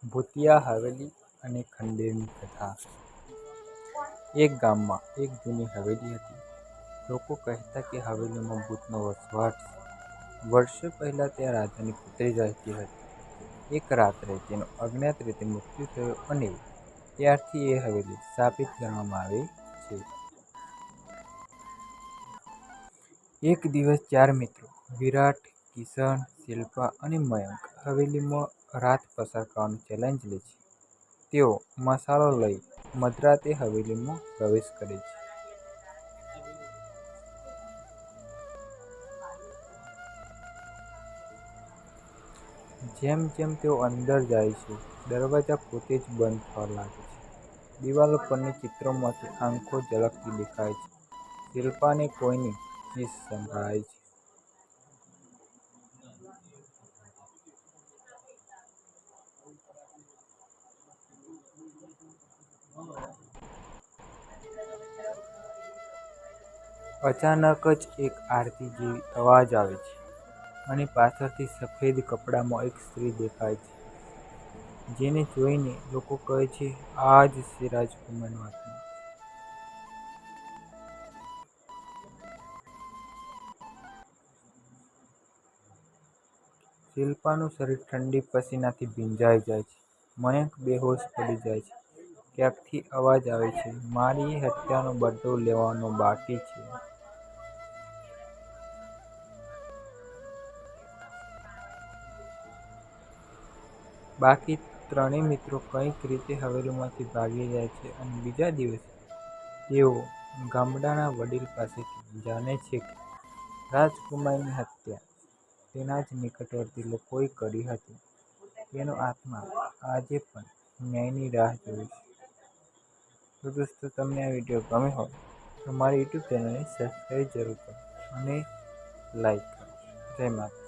ભૂતિયા હવેલી અને ખંડેરની કથા. એક ગામમાં એક જૂની હવેલી હતી. લોકો કહેતા કે હવેલીમાં ભૂતનો વસવાટ છે. વર્ષો પહેલા ત્યાં રાજાની પુત્રી રહેતી હતી. એક રાત્રે તેનું અજ્ઞાત રીતે મૃત્યુ થયું અને ત્યારથી એ હવેલી શાપિત ગણવામાં આવે છે. એક દિવસ 4 મિત્રો વિરાટ, કિશન, શિલ્પા અને મયંક હવેલીમાં રાત પસાર કરવાનો ચેલેન્જ લે છે. તેઓ મસાલો લઈ મધરાતે હવેલીમાં પ્રવેશ કરે છે. જેમ જેમ તેઓ અંદર જાય છે, દરવાજા પોતે જ બંધ થવા લાગે છે. દિવાલો પરના ચિત્રોમાંથી આંખો ઝળકતી દેખાય છે. શિલ્પાને કોઈની ચીસ સંભળાય છે. અચાનક જ એક આરતી જેવી અવાજ આવે છે અને પાછળથી સફેદ કપડામાં એક સ્ત્રી દેખાય છે, જેને જોઈને લોકો કહે છે, આ જ છે રાજકુમારનો આત્મા. શિલ્પાનું શરીર ઠંડી પસીનાથી ભીંજાઈ જાય છે. મયંક બેહોશ પડી જાય છે. ક્યાંકથી અવાજ આવે છે, મારી હત્યાનો બદલો લેવાનો બાકી છે. બાકી ત્રણેય મિત્રો કંઈક રીતે હવેલીમાંથી ભાગી જાય છે અને બીજા દિવસે તેઓ ગામડાના વડીલ પાસેથી જાણે છે કે રાજકુમારની હત્યા તેના જ નિકટવર્તી લોકોએ કરી હતી. તેનો આત્મા આજે પણ ન્યાયની રાહ જુએ છે. તો દોસ્તો, તમને આ વિડીયો ગમ્યો હોય તો મારી યુટ્યુબ ચેનલને સબસ્ક્રાઈબ જરૂર કરો અને લાઈક કરો. જય માતા.